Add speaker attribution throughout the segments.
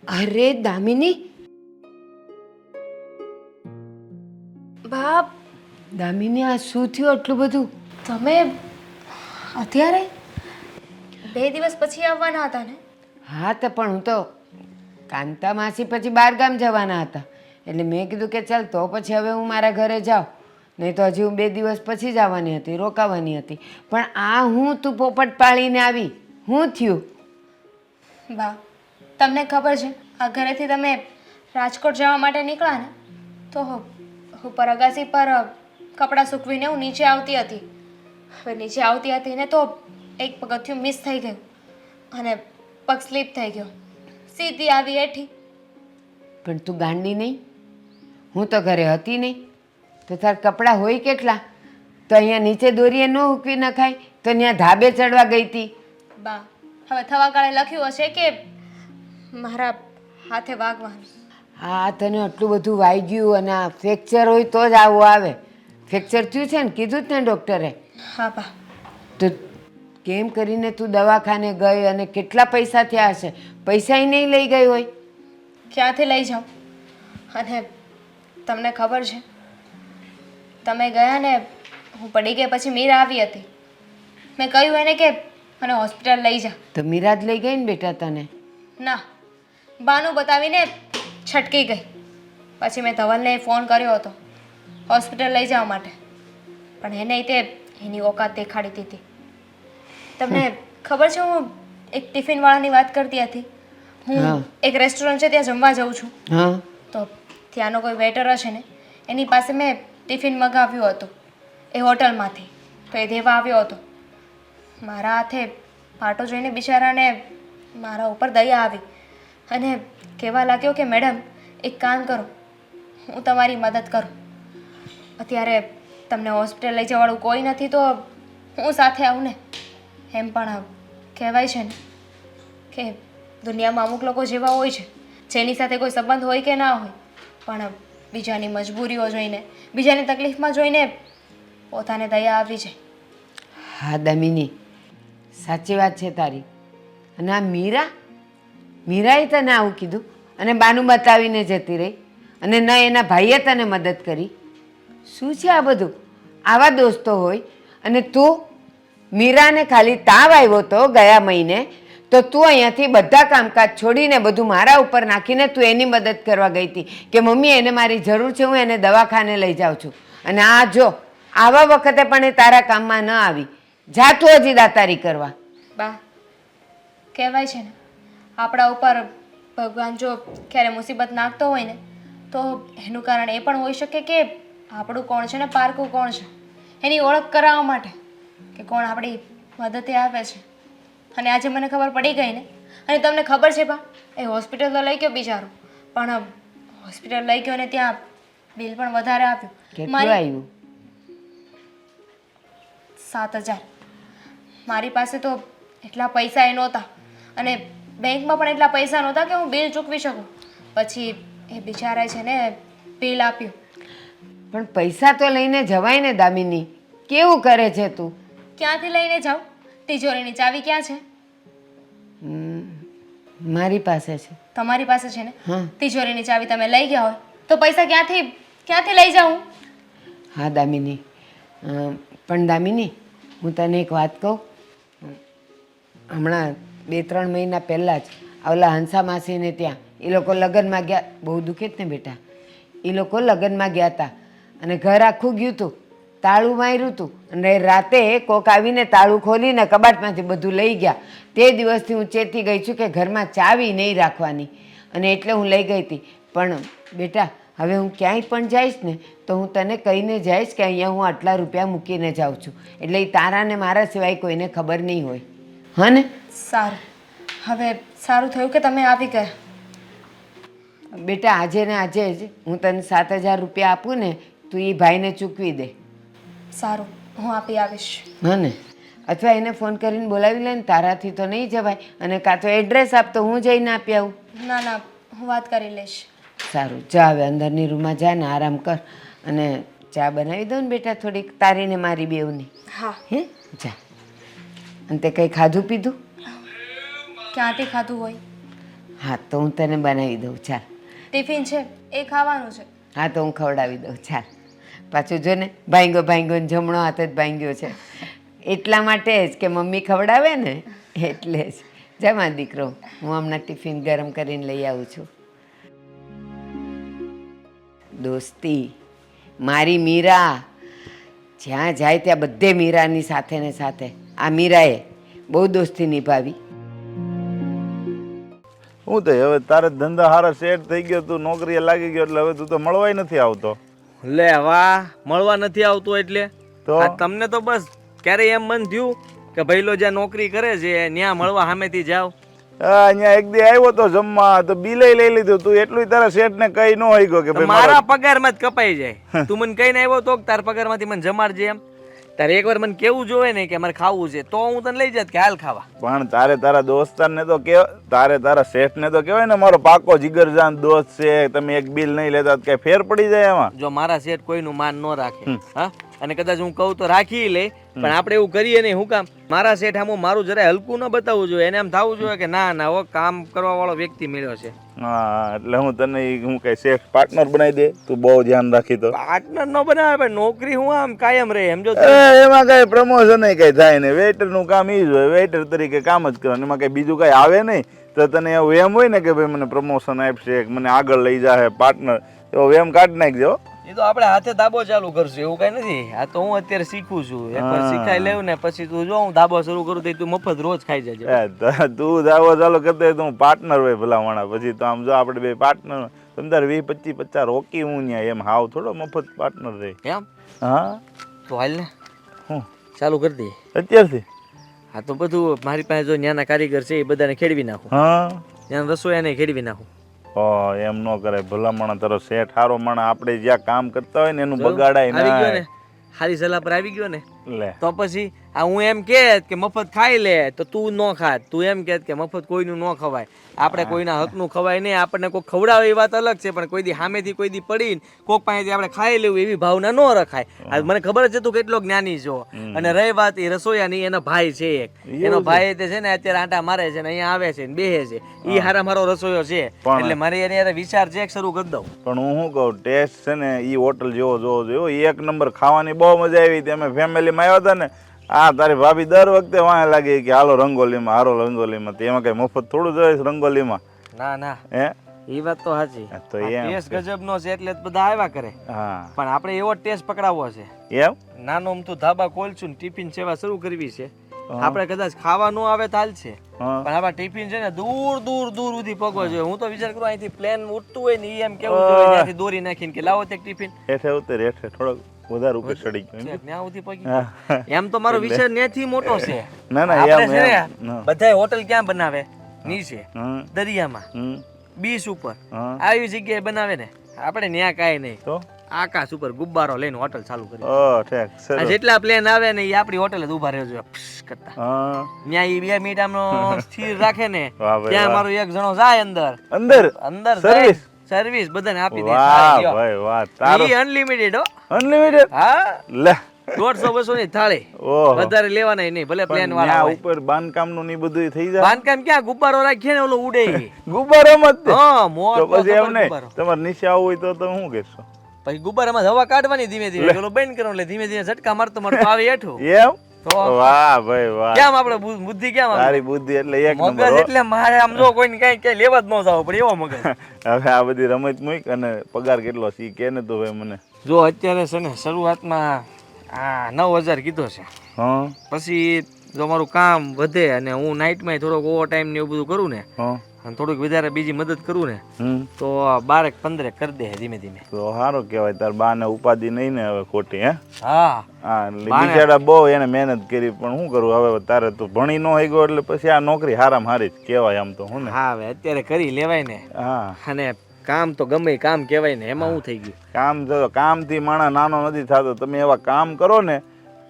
Speaker 1: અરે દામિની,
Speaker 2: બાપ,
Speaker 1: દામિની આ શું થયું આટલું બધું?
Speaker 2: તમે અત્યારે 2 દિવસ પછી આવવાના હતા ને?
Speaker 1: હા તો પણ હું તો કાંતા માસી પછી બહાર ગામ જવાના હતા, એટલે મેં કીધું કે ચાલ તો પછી હવે હું મારા ઘરે જાઉં, નહીં તો હજી હું 2 દિવસ પછી જ આવવાની હતી, રોકાવાની હતી. પણ આ હું તું પોપટ પાળીને આવી, શું થયું?
Speaker 2: બા, તમને ખબર છે આ ઘરેથી તમે રાજકોટ જવા માટે નીકળ્યા ને તો ઉપર અગાસી પર કપડાં સૂકવીને હું નીચે આવતી હતી. હવે નીચે આવતી હતી ને તો એક પગથિયું મિસ થઈ ગયું અને પગ સ્લીપ થઈ ગયો, સીધી આવી હેઠી.
Speaker 1: પણ તું ગાંડી નહીં? હું તો ઘરે હતી નહીં, તો તાર કપડાં હોય કેટલા? તો અહીંયા નીચે દોરીએ ન હૂકવી નખાય? તો ત્યાં ધાબે ચડવા ગઈ હતી.
Speaker 2: બા, હવે થવા કાળે લખ્યું હશે કે મારા હાથે વાગવાનું.
Speaker 1: હા, તને આટલું બધું વાગ્યું અને આ ફ્રેક્ચર હોય તો જ આવું આવે. ફ્રેક્ચર થયું છે ને, કીધું જ ને ડૉક્ટરે.
Speaker 2: હા બા.
Speaker 1: તો કેમ કરીને તું દવાખાને ગઈ અને કેટલા પૈસા થયા હશે? પૈસાય નહીં લઈ ગઈ હોય.
Speaker 2: ક્યાંથી લઈ જાઉં? અને તમને ખબર છે તમે ગયા ને હું પડી ગઈ પછી મીરા આવી હતી. મેં કહ્યું એને કે મને હોસ્પિટલ લઈ જા.
Speaker 1: તો મીરા જ લઈ ગઈ ને બેટા તને?
Speaker 2: ના, બાનું બતાવીને છટકી ગઈ. પછી મેં ધવલને ફોન કર્યો હતો હોસ્પિટલ લઈ જવા માટે, પણ એને તે એની ઓકાત દેખાડી દીધી. તમને ખબર છે હું એક ટિફિનવાળાની વાત કરતી હતી.
Speaker 1: હા.
Speaker 2: હું એક રેસ્ટોરન્ટ છે ત્યાં જમવા જાઉં છું.
Speaker 1: હા.
Speaker 2: તો ત્યાંનો કોઈ વેટર હશે ને એની પાસે મેં ટિફિન મગાવ્યું હતું એ હોટલમાંથી. તો એ દેવા આવ્યો હતો. મારા હાથે પાટો જોઈને બિચારાને મારા ઉપર દયા આવી અને કહેવા લાગ્યો કે મેડમ એક કામ કરો, હું તમારી મદદ કરું. અત્યારે તમને હોસ્પિટલ લઈ જવાવાળું કોઈ નથી તો હું સાથે આવું ને. એમ પણ કહેવાય છે ને કે દુનિયામાં અમુક લોકો જેવા હોય છે જેની સાથે કોઈ સંબંધ હોય કે ના હોય પણ બીજાની મજબૂરીઓ જોઈને, બીજાની તકલીફમાં જોઈને પોતાને દયા આવી જાય.
Speaker 1: હા દામિની, સાચી વાત છે તારી. અને આ મીરાએ તને આવું કીધું અને બાનું બતાવીને જતી રહી અને ન એના ભાઈએ તને મદદ કરી? શું છે આ બધું? આવા દોસ્તો હોય અને તું મીરાને ખાલી તાવ આવ્યો તો ગયા મહિને, તો તું અહીંયાથી બધા કામકાજ છોડીને બધું મારા ઉપર નાખીને તું એની મદદ કરવા ગઈ હતી કે મમ્મી એને મારી જરૂર છે, હું એને દવાખાને લઈ જાઉં છું. અને આ જો આવા વખતે પણ એ તારા કામમાં ન આવી. જા તું હજી દાતારી કરવા.
Speaker 2: બા, કહેવાય છે ને આપણા ઉપર ભગવાન જો ક્યારે મુસીબત નાખતો હોય ને તો એનું કારણ એ પણ હોઈ શકે કે આપણું કોણ છે ને પારકું કોણ છે એની ઓળખ કરાવવા માટે કે કોણ આપણી મદદે આવે છે. અને આજે મને ખબર પડી ગઈ ને. અને તમને ખબર છે બા, એ હોસ્પિટલ તો લઈ ગયો બિચારો, પણ હોસ્પિટલ લઈ ગયો ને ત્યાં બિલ પણ વધારે આપ્યું.
Speaker 1: કેટલું આવ્યું?
Speaker 2: 7,000. મારી પાસે તો એટલા પૈસા એ નહોતા અને બેંકમાં પણ એટલા પૈસા નહોતા કે હું બિલ ચૂકવી શકું. પછી એ બિચારાએ છે ને બિલ આપ્યું.
Speaker 1: પણ પૈસા તો લઈને જવાય ને દામિની, કેવું કરે છે તું?
Speaker 2: ક્યાંથી લઈને જાઉં? તિજોરીની ચાવી ક્યાં છે?
Speaker 1: મારી પાસે છે.
Speaker 2: તમારી પાસે છે ને?
Speaker 1: હા.
Speaker 2: તિજોરીની ચાવી તમે લઈ ગયા હોય તો પૈસા ક્યાંથી લઈ જાઉં?
Speaker 1: હા દામિની, પણ દામિની હું તને એક વાત કહું. હમણાં 2-3 મહિના પહેલાં જ ઓલા હંસા માસીને ત્યાં એ લોકો લગ્નમાં ગયા. બહુ દુઃખે જ ને બેટા, એ લોકો લગ્નમાં ગયા હતા અને ઘર આખું ગયું હતું, તાળું માર્યું હતું અને રાતે કોક આવીને તાળું ખોલીને કબાટમાંથી બધું લઈ ગયા. તે દિવસથી હું ચેતી ગઈ છું કે ઘરમાં ચાવી નહીં રાખવાની, અને એટલે હું લઈ ગઈ હતી. પણ બેટા હવે હું ક્યાંય પણ જઈશ ને તો હું તને કહીને જઈશ કે અહીંયા હું આટલા રૂપિયા મૂકીને જાઉં છું, એટલે એ તારા ને મારા સિવાય કોઈને ખબર નહીં હોય. હા ને?
Speaker 2: સારું, હવે સારું થયું કે તમે આવી ગયા.
Speaker 1: બેટા આજે ને આજે જ હું તને 7,000 રૂપિયા આપું ને, તું એ ભાઈને ચૂકવી દે.
Speaker 2: સારું, હું આપી આવીશ.
Speaker 1: હા ને? અથવા એને ફોન કરીને બોલાવી લે ને, તારાથી તો નહીં જવાય. અને કાં તો એડ્રેસ આપ તો હું જઈને આપી આવું.
Speaker 2: ના ના, હું વાત કરી લઈશ.
Speaker 1: સારું, જા હવે અંદરની રૂમમાં જા ને આરામ કર, અને ચા બનાવી દો ને બેટા થોડીક તારીને મારી બેવની.
Speaker 2: હા.
Speaker 1: હે? જા. અને તે કંઈ ખાધું પીધું?
Speaker 2: ક્યાંથી ખાધું હોય?
Speaker 1: હા તો હું તને બનાવી દઉં ચાલ.
Speaker 2: ટિફિન છે એ ખાવાનું છે.
Speaker 1: હા તો હું ખવડાવી દઉં ચાલ. પાછું જો ને ભાંગ્યો ભાંગ્યો ને જમણો હાથ જ ભાંગ્યો છે એટલા માટે જ કે મમ્મી ખવડાવે ને એટલે જ. જમા દીકરો, હું હમણાં ટિફિન ગરમ કરીને લઈ આવું છું. દોસ્તી મારી મીરા જ્યાં જાય ત્યાં બધે મીરાની સાથે ને સાથે આ મીરાએ બહુ દોસ્તી નિભાવી.
Speaker 3: હું તો હવે તારે ધંધા હારા સેટ થઈ ગયો, તું નોકરીએ લાગી ગયો એટલે હવે તું તો મળવાય નથી આવતો.
Speaker 4: લે વાહ, મળવા નથી આવતો એટલે
Speaker 3: તો
Speaker 4: આ તમને તો બસ ક્યારે એમ મન થયું કે ભઈલો જ્યાં નોકરી કરે છે ત્યાં મળવા સામેથી જાવ.
Speaker 3: અહીંયા એક દી આવ્યો તો જમવા તો બિલે લઈ લીધું, તું એટલું તારા શેઠ ને કઈ ન હોય ગયો કે ભાઈ
Speaker 4: મારા પગારમાં જ કપાઈ જાય. તું મને કહીને આવ્યો તો તાર પગારમાંથી મને જમાડજે એમ. તારે એકવાર મને કેવું જોવે ને કે મારે ખાવું છે તો હું તને લઈ જાત કે હાલ ખાવા.
Speaker 3: પણ તારે તારા દોસ્તારને તો કે તારે તારા શેઠ ને તો કહેવાય ને મારો પાકો જીગરજાન દોસ્ત છે, તમે એક બિલ નહીં લેતા કઈ ફેર પડી જાય એમાં.
Speaker 4: જો મારા શેઠ કોઈનું માન ન રાખે હા, અને કદાચ હું કહું તો રાખી લે, પણ આપણે એવું કરીએ નહીં. હું કામ મારા શેઠ આમ મારું જરાય હલકું ન બતાવવું જોઈએ, એને એમ થવું જોઈએ કે ના ના ઓ કામ કરવા વાળો વ્યક્તિ મળ્યો છે.
Speaker 3: હા એટલે હું તને હું કઈ શેઠ પાર્ટનર બનાવી દે, તું બહુ ધ્યાન રાખી તો.
Speaker 4: પાર્ટનર ન બનાવે પણ નોકરી હું આમ કાયમ રહે એમ. જો
Speaker 3: એમાં કઈ પ્રમોશન કઈ થાય ને, વેઇટર નું કામ ઈ જ હોય, વેઇટર તરીકે કામ જ કરવાનું, એમાં કઈ બીજું કઈ આવે નહીં. તો તને એવું એમ હોય ને કે ભાઈ મને પ્રમોશન આપશે, મને આગળ લઈ જાય પાર્ટનર, એવો એમ કાઢી નાખજો.
Speaker 4: એ તો આપણે હાથે દાબો ચાલુ કરશું એવું કઈ નથી. આ તો હું અત્યારે શીખું છું, એકવાર શીખાઈ લેવું ને પછી તું જો હું દાબો શરૂ કરું તો તું મફત રોજ ખાઈ જજે.
Speaker 3: તું દાવો ચાલુ કરતો હોય તો હું પાર્ટનર હોય ભલા માણા, પછી તો આમ જો આપણે બે પાર્ટનર તમે તારે 20-25-50 રોકી હું ત્યાં એમ હાવ થોડો મફત પાર્ટનર રહે
Speaker 4: એમ.
Speaker 3: હા
Speaker 4: તો હાલ ને
Speaker 3: હું
Speaker 4: ચાલુ કરી દઈએ
Speaker 3: અત્યારથી.
Speaker 4: હા તો બધું મારી પાસે જો ન્યાના કારીગર છે એ બધાને ખેડવી નાખું,
Speaker 3: હા
Speaker 4: ત્યાં રસોયાને ખેડવી નાખું.
Speaker 3: એમ ન કરાય ભલા માણા, તારો શેઠ હારો માણા, આપણે જ્યાં કામ કરતા હોય ને એનું બગાડાય
Speaker 4: આવી ગયો
Speaker 3: ના
Speaker 4: ને, સારી સલાહ પર આવી ગયો ને
Speaker 3: લે.
Speaker 4: તો પછી આ હું એમ કે મફત ખાઈ લે તો તું ન ખાત, તું એમ કે મફત કોઈનું ન ખવાય. આપણે કોઈના હકનું ખવાય નહીં, આપણને કોઈ ખવડાવે એ વાત અલગ છે, પણ કોઈ દી સામેથી કોઈ દી પડીને કોક પાસેથી આપણે ખાઈ લેવું એવી ભાવના ન રખાય. આ મને ખબર છે તું કેટલો જ્ઞાની છો. અને રહી વાત એ રસોયાની, એનો ભાઈ છે એક, એનો ભાઈ તે છે ને અત્યારે આંટા મારે છે ને અહીંયા આવે છે ને બેહે છે, ઈ હારા મારો રસોયો છે એટલે મારે એની યાર વિચાર ચેક શરૂ કરી દઉં.
Speaker 3: પણ હું શું કહું, ટેસ્ટ છે ને ઈ હોટલ જેવો જોવો જોઈએ, એક નંબર, ખાવાની બહુ મજા આવી હતી. અમે ફેમિલીમાં આવ્યા હતા ને, આ તારી ભાભી દર વખતે વાંહે લાગી કે હાલો રંગોલીમાં, હારો રંગોલીમાં. તેમાં કઈ મફત થોડું જોઈએ રંગોલીમાં.
Speaker 4: ના ના
Speaker 3: હે
Speaker 4: એ વાત તો સાચી.
Speaker 3: તો એમ
Speaker 4: ટેસ્ટ ગજબનો છે એટલે બધા આવ્યા કરે,
Speaker 3: હા
Speaker 4: પણ આપણે એવો ટેસ્ટ પકડાવવો છે.
Speaker 3: એમ
Speaker 4: નાનો અમથું ધાબા ખોલશું ને ટિફિન સેવા શરૂ કરવી છે. આપણે કદાચ ખાવા ન આવે તો હાલશે, પણ આપણા ટિફિન છે ને દૂર દૂર દૂર સુધી પગવો જોઈએ. હું તો વિચાર કરું અહીંથી પ્લેન ઉડતું હોય ને એમ કેવું જોઈએ ત્યાંથી દોરી નાખીને કે લાવો તે ટિફિન
Speaker 3: હેઠે ઉતર, હેઠે થોડોક વધારે ઉપર ચડી ગયો.
Speaker 4: ત્યાં સુધી પગી એમ તો મારો વિચાર ત્યાંથી મોટો છે.
Speaker 3: ના ના
Speaker 4: આપણે છે
Speaker 3: એમ
Speaker 4: ને બધાય હોટલ ક્યાં બનાવે? નીચે
Speaker 3: હમ
Speaker 4: દરિયામાં, બીચ ઉપર,
Speaker 3: હા
Speaker 4: આવી જગ્યાએ બનાવે ને. આપણે ન્યા કાંઈ નહીં,
Speaker 3: તો
Speaker 4: આકાશ ઉપર ગુબ્બારો લઈને હોટલ ચાલુ કરી.
Speaker 3: ઠેક
Speaker 4: આ
Speaker 3: સરસ.
Speaker 4: જેટલા પ્લેન આવે ને એ આપણી હોટલ જ ઊભા રહે છે કરતા.
Speaker 3: હા
Speaker 4: ત્યાં ઈ 2 મિનિટ આમનો સ્થિર રાખે ને,
Speaker 3: વાહ ભાઈ
Speaker 4: ત્યાં
Speaker 3: વાહ.
Speaker 4: મારો એક જણો જાય અંદર
Speaker 3: અંદર
Speaker 4: અંદર
Speaker 3: સર્વિસ.
Speaker 4: સર્વિસ બધાને આપી દે.
Speaker 3: વાહ ભાઈ વાહ, તારો
Speaker 4: ઈ અનલિમિટેડ હો.
Speaker 3: અનલિમિટેડ.
Speaker 4: હા,
Speaker 3: લે
Speaker 4: 150-200 ની થાળી,
Speaker 3: ઓહો.
Speaker 4: વધારે લેવાના નહીં, ભલે પ્લેન
Speaker 3: પણ
Speaker 4: વાળા
Speaker 3: ન્યા
Speaker 4: હોય.
Speaker 3: ઉપર બાંધકામ નું ની બધું થઈ જાય.
Speaker 4: બાંધકામ ક્યાં ગુબ્બારો રાખીએ ને ઓલો ઉડે ઈ.
Speaker 3: ગુબ્બારામાં જ તે?
Speaker 4: હા,
Speaker 3: તો
Speaker 4: મોટો
Speaker 3: પછી એમ
Speaker 4: ખબર
Speaker 3: નહીં,
Speaker 4: ગુબ્બારો.
Speaker 3: તમારે નીચે આવવું હોય તો તમે શું કહેશો?
Speaker 4: પછી ગુબ્બારામાં હવા કાઢવાની ધીમે ધીમે, ઓલો બંધ કરો એટલે ધીમે ધીમે ઝટકા મારતો મારતો આવે હેઠું.
Speaker 3: એમ?
Speaker 4: તો
Speaker 3: વાહ ભાઈ વાહ,
Speaker 4: કેમ આપણે બુદ્ધિ કેમ આવે?
Speaker 3: તારી બુદ્ધિ એટલે એક
Speaker 4: મગજ
Speaker 3: નંબર હો.
Speaker 4: એટલે મારે આમ જો કોઈને કઈ કઈ લેવા જ ન જાવ પડે એવો મગજ.
Speaker 3: હવે આ બધી રમત મૂક અને પગાર કેટલો છે ઈ કે ને તો ભાઈ મને.
Speaker 4: જો અત્યારે છે ને શરૂઆતમાં 9,000 કીધો છે.
Speaker 3: હા
Speaker 4: પછી જો મારું કામ વધે અને હું નાઇટમાં થોડોક ઓવર ટાઈમ ને એવું બધું કરું ને,
Speaker 3: હા
Speaker 4: અને થોડુંક વધારે બીજી મદદ કરું ને, તો 12-15 કરી દે ધીમે ધીમે.
Speaker 3: તો સારું કહેવાય, તાર બા ને ઉપાધિ નહીં ને હવે ખોટી. હે
Speaker 4: હા
Speaker 3: હા, બિચારા બહુ એને મહેનત કરી, પણ શું કરું હવે, તારે તો ભણી ન હોય ગયો એટલે પછી આ નોકરી હારામાં હારી જ કહેવાય આમ તો. હું ને
Speaker 4: હા હવે અત્યારે કરી લેવાય ને.
Speaker 3: હા,
Speaker 4: અને કામ તો ગમે એ કામ કહેવાય ને, એમાં હું થઈ ગયું.
Speaker 3: કામ જો કામથી માણસ નાનો નથી થતો. તમે એવા કામ કરો ને,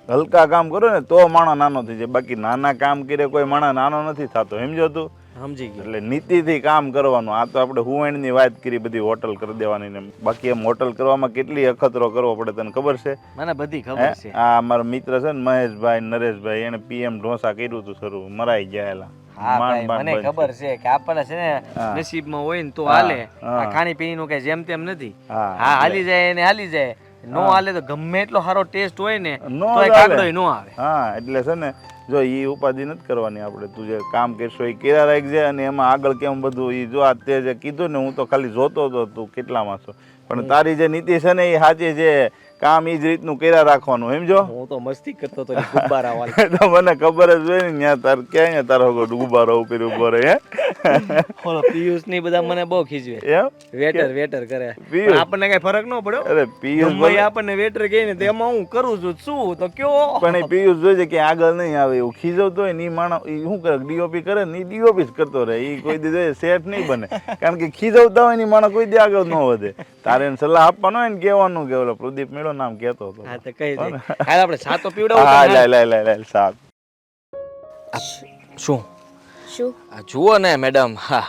Speaker 3: હલકા કામ કરો ને તો માણસ નાનો થઈ જાય, બાકી નાના કામ કરે કોઈ માણસ નાનો નથી થતો. સમજો તું?
Speaker 4: સમજી ગયો.
Speaker 3: એટલે નીતિથી કામ કરવાનું. આ તો આપણે હુવાણની વાત કરી, બધી હોટલ કરી દેવાની ને, બાકી એમ હોટલ કરવામાં કેટલી અખતરો કરવો પડે તને ખબર છે?
Speaker 4: મને બધી ખબર છે.
Speaker 3: આ અમારા મિત્ર છે ને મહેશભાઈ, નરેશભાઈ, એને PM ઢોસા કર્યું હતું શરૂ, મરાઈ ગયા એલા.
Speaker 4: હા ભાઈ
Speaker 3: માંડ
Speaker 4: મને
Speaker 3: બનશે.
Speaker 4: ખબર છે કે આપણને છે ને
Speaker 3: હા.
Speaker 4: નસીબમાં હોય ને તો
Speaker 3: હા,
Speaker 4: હાલે
Speaker 3: હા.
Speaker 4: આ ખાણી પીણીનું કઈ જેમ તેમ નથી
Speaker 3: હા,
Speaker 4: હા હાલી જાય ને હાલી જાય નો
Speaker 3: હા.
Speaker 4: હાલે તો ગમે એટલો સારો ટેસ્ટ હોય ને
Speaker 3: નો
Speaker 4: તો એ
Speaker 3: ચાલે.
Speaker 4: કાગડો નો આવે
Speaker 3: હા એટલે છે ને જો એ ઉપાધિ નથી કરવાની આપણે તું જે કામ કરશો એ કેરા રાખજે અને એમાં આગળ કેમ બધું એ જો આ તે જે કીધું ને હું તો ખાલી જોતો હતો તું કેટલામાં છો પણ તારી જે નીતિ છે ને એ સાચી છે કામ એ જ રીતનું કર્યા રાખવાનું સમજો
Speaker 4: હું તો મસ્તી કરતો હતો ગુબ્બારા વાળા
Speaker 3: તો મને ખબર જ હોય ને ત્યાં તાર ક્યાં તારો ગુબારો ઉપર ઉભો રહે
Speaker 4: ઓલો પિયુષ ની બધા મને બહુ ખીજવે
Speaker 3: એમ
Speaker 4: વેટર કરે
Speaker 3: પિયુષ?
Speaker 4: પણ આપણને કઈ ફરક ન પડ્યો
Speaker 3: અરે પિયુષ
Speaker 4: ગમે એ આપણને વેટર કહે ને તેમાં હું કરું છું શું તો કયો
Speaker 3: પણ એ પિયુષ જોઈ કે આગળ નહીં આવે એવું ખીજવતો હોય ને એ માણસ એ શું કરે ડીઓપી કરે ને એ ડીઓપી જ કરતો રહે એ કોઈ દી સેટ નહીં બને કારણ કે ખીજવતા હોય ને ઈ માણસ કોઈ દી આગળ ન વધે તારે એને સલાહ આપવાનો હોય ને કહેવાનું કે ઓલો પ્રદીપ મેળો નામ કહેતો હતો
Speaker 4: હા તો કહી દે હાલ આપણે સાતો પીવડાવું
Speaker 3: હા
Speaker 4: તને, હાલ.
Speaker 3: લે સાત
Speaker 4: શું
Speaker 2: શું
Speaker 4: આ જુઓ ને મેડમ હા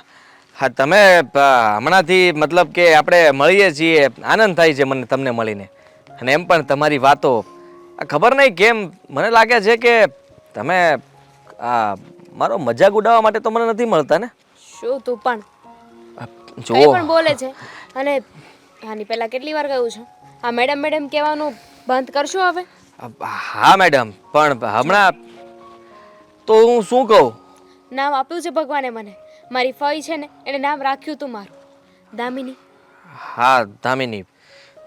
Speaker 4: હા તમે હમણાંથી મતલબ કે આપણે મળીએ છીએ આનંદ થાય છે મને તમને મળીને અને એમ પણ તમારી વાતો આ ખબર નહીં કેમ મને લાગે છે કે તમે આ મારો મજાક ઉડાવવા માટે તો મને નથી મળતા ને
Speaker 2: શું તું પણ કઈ
Speaker 4: જુઓ
Speaker 2: પણ બોલે છે અને આની પહેલા કેટલી વાર કહ્યું છે આ મેડમ મેડમ કહેવાનું બંધ કરશો હવે
Speaker 4: હા મેડમ પણ હમણાં તો હું શું કહું
Speaker 2: નામ આપ્યું છે ભગવાને મને મારી ફઈ છે ને એને નામ રાખ્યું તું મારું દામિની
Speaker 4: હા દામિની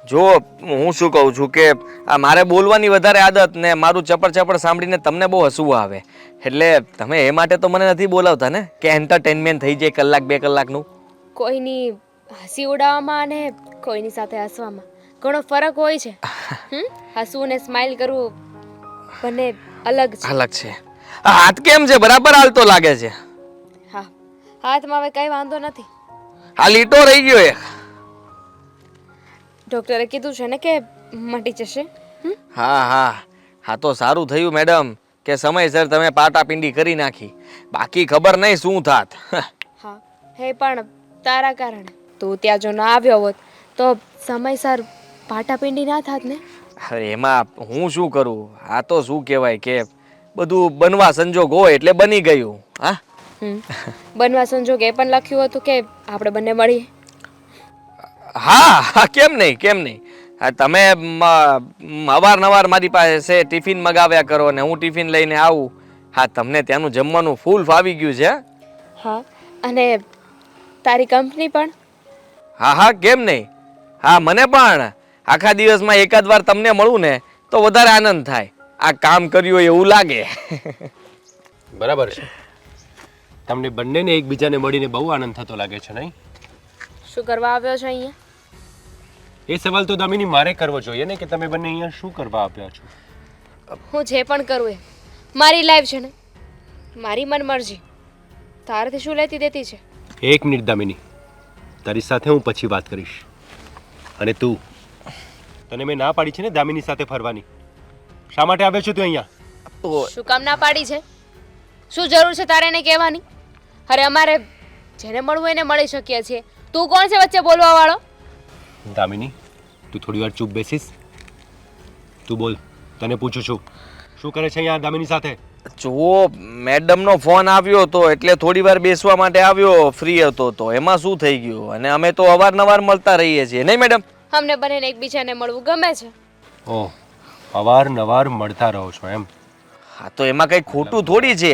Speaker 4: જો હું શું કહું છું કે આ મારે બોલવાની વધારે આદત ને મારું ચપડ સાંભળીને તમને બહુ હસવું આવે એટલે તમે એ માટે તો મને નથી બોલાવતા ને કે એન્ટરટેનમેન્ટ થઈ જાય કલાક 2 કલાકનું
Speaker 2: કોઈની હસી ઉડાવવામાં અને કોઈની સાથે હસવામાં ઘણો ફરક હોય છે હસવું ને સ્માઇલ કરવું બંને અલગ છે
Speaker 4: અલગ છે આ હાથ કેમ છે બરાબર હાલતો લાગે છે
Speaker 2: હા હાથમાં હવે કઈ વાંધો નથી
Speaker 4: આ લીટો રહી ગયો એક
Speaker 2: ડોક્ટરે કીધું છે ને કે મટી જશે
Speaker 4: હા હા હા તો સારું થયું મેડમ કે સમયસર તમે પાટાપિંડી કરી નાખી બાકી ખબર નહીં શું થાત
Speaker 2: હા હે પણ તારા કારણે તું ત્યાં જો ના આવ્યો હોત તો સમયસર પાટાપિંડી ના થાત ને
Speaker 4: અરે એમાં હું શું કરું આ તો શું કહેવાય કે બધું બનવા સંજોગ હોય એટલે બની ગયું હા
Speaker 2: બનવા સંજોગ એ પણ લખ્યું હતું કે આપણે બંને મળીએ
Speaker 4: હા હા કેમ નહીં હા તમે અવારનવાર મારી પાસે ટિફિન મગાવ્યા કરો ને હું ટિફિન લઈને આવું હા તમને ત્યાંનું જમવાનું ફૂલ ફાવી ગયું છે
Speaker 2: હા અને તારી કંપની પણ
Speaker 4: હા હા કેમ નહીં હા મને પણ આખા દિવસમાં એકાદ વાર તમને મળું ને તો વધારે આનંદ થાય આ કામ કર્યું હોય એવું લાગે
Speaker 5: બરાબર છે તમને બંનેને એકબીજાને મળીને બહુ આનંદ થતો લાગે છે નહીં
Speaker 2: શું કરવા આવ્યો છે અહીંયા
Speaker 5: એ સવાલ તો દામિની મારે કરવો જોઈએ ને કે તમે બંને અહીંયા શું કરવા આવ્યા છો
Speaker 2: હું જે પણ કરું એ મારી લાઈફ છે ને મારી મનમરજી તારાથી શું લેતી દેતી છે
Speaker 5: એક મિનિટ દામિની તારી સાથે હું પછી વાત કરીશ અને તું તને મેં ના પાડી છે ને દામિની સાથે ફરવાની શા માટે આવ્યો છો તું અહીંયા
Speaker 2: શું કામ ના પાડી છે શું જરૂર છે તારે એને કહેવાની અરે અમારે જેને મળવું એને મળી શકીએ છીએ તું કોણ છે વચ્ચે બોલવા વાળો
Speaker 5: દામિની તું થોડી વાર ચૂપ બેસીશ તું બોલ તને પૂછું છું શું કરે છે અહીંયા દામિની સાથે
Speaker 4: જુઓ મેડમનો ફોન આવ્યો હતો એટલે થોડી વાર બેસવા માટે આવ્યો ફ્રી હતો તો એમાં શું થઈ ગયું અને અમે તો અવારનવાર મળતા રહીએ છીએ નહીં મેડમ
Speaker 2: અમને બંનેને એકબીજાને મળવું ગમે છે
Speaker 5: ઓહ અવારનવાર મળતા રહો છો એમ
Speaker 4: હા તો એમાં કંઈ ખોટું થોડી છે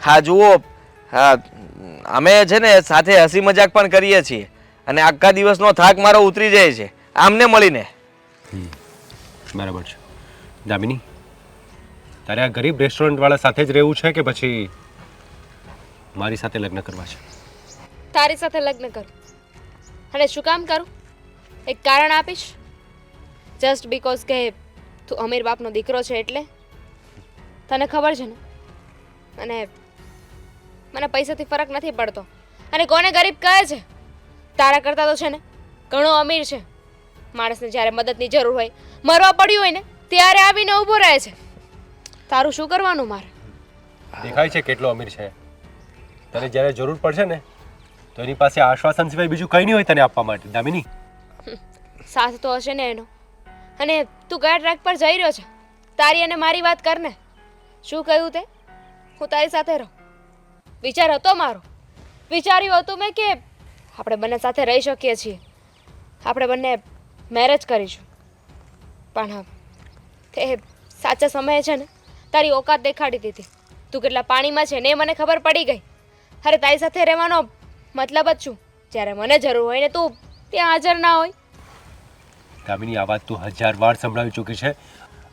Speaker 4: હા જુઓ હા અમે છે ને સાથે હસી મજાક પણ કરીએ છીએ અને આખા દિવસનો થાક મારો ઉતરી જાય છે આમને મળીને
Speaker 5: બરાબર છે દામિની તારે આ ગરીબ રેસ્ટોરન્ટવાળા સાથે જ રહેવું છે કે પછી મારી સાથે લગ્ન કરવા છે
Speaker 2: તારી સાથે લગ્ન કરું અને શું કામ કરું એક કારણ આપીશ જસ્ટ બીકોઝ કે તું અમીર બાપનો દીકરો છે એટલે તને ખબર છે ને અને મને પૈસાથી ફરક નથી પડતો અને કોને ગરીબ કહે છે તારા કરતાં તો છે ને ઘણો અમીર છે માણસને જ્યારે મદદની જરૂર હોય મરવા પડ્યું હોય ને ત્યારે આવીને ઊભો રહે છે તારું શું કરવાનું મારે
Speaker 5: દેખાય છે કેટલો અમીર છે તને જ્યારે જરૂર પડશે ને તો એની પાસે આશ્વાસન સિવાય બીજું કંઈ નહીં હોય તને આપવા માટે દામિની
Speaker 2: સાથ તો હશે ને એનો અને તું કયા ટ્રેક પર જઈ રહ્યો છે તારી અને મારી વાત કર ને શું કહ્યું તે હું તારી સાથે રહું વિચાર હતો મારો. વિચાર્યું હતું મેં કે આપણે બંને સાથે રહી શકીએ છીએ, આપણે બંને મેરેજ કરીશું. પણ તે સાચા સમયે છે ને તારી ઓકાત દેખાડી દીધી. તું કેટલા પાણીમાં છે ને એ મને ખબર પડી ગઈ. અરે તારી સાથે રહેવાનો મતલબ જ શું? જ્યારે મને જરૂર હોય ને તું ત્યાં હાજર ના હોય.
Speaker 5: દામિની, આ વાત તું 1000 વાર સંભળાવી ચૂકી છે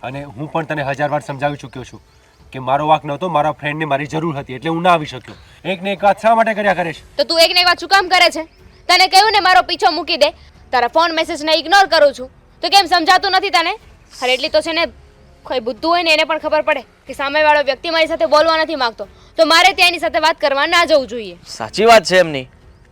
Speaker 5: અને હું પણ તને 1000 વાર સમજાવી ચૂક્યો છું કે મારો વાંક નહોતો, મારા ફ્રેન્ડને મારી જરૂર હતી એટલે હું ના આવી શક્યો. એક ને એક વાત શા માટે કર્યા કરે છે?
Speaker 2: તો તું એકને એક વાત શું કામ કરે છે? તને કહ્યું ને મારો પીછો મૂકી દે. તારા ફોન મેસેજને ઇગ્નોર કરું છું તો કેમ સમજાતું નથી તને? અરે એટલી તો છે ને કોઈ બુદ્ધુ હોય ને એને પણ ખબર પડે કે સામેવાળો વ્યક્તિ મારી સાથે બોલવા નથી માંગતો તો મારે ત્યાં એની સાથે વાત કરવા ના જવું જોઈએ.
Speaker 4: સાચી વાત છે એમની.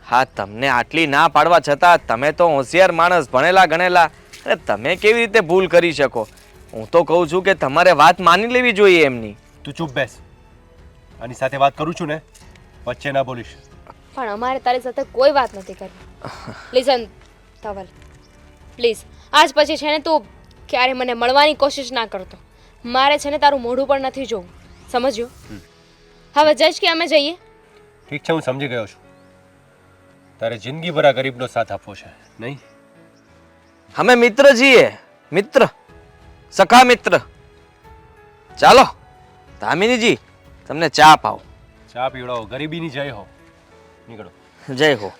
Speaker 4: હા, તમને આટલી ના પાડવા છતાં તમે તો હોશિયાર માણસ, ભણેલા ગણેલા, અરે તમે કેવી રીતે ભૂલ કરી શકો? હું તો કહું છું કે તમારે વાત માની લેવી જોઈએ એમની.
Speaker 5: તું ચૂપ બેસ. આની સાથે વાત કરું છું ને, વચ્ચે ના બોલીશ.
Speaker 2: પણ અમારે તારી સાથે કોઈ વાત નથી કરવી. લિસન ધવલ, પ્લીઝ આજ પછી છે ને તું ક્યારે મને મળવાની કોશિશ ના કરતો. મારે છે ને તારું મોઢું પણ નથી જોવું, સમજ્યો? હવે જઈશ કે અમે જઈએ?
Speaker 5: ઠીક છે, હું સમજી ગયો છું. તારે જિંદગીભર આ ગરીબનો સાથ આપવો છે, નહીં?
Speaker 4: અમે મિત્ર છીએ, મિત્ર, સખા મિત્ર. ચાલો દામિનીજી, તમને ચા પાવ.
Speaker 5: ચા પીવડાવો. ગરીબીની જય હો. નીકળો.
Speaker 4: જય હો.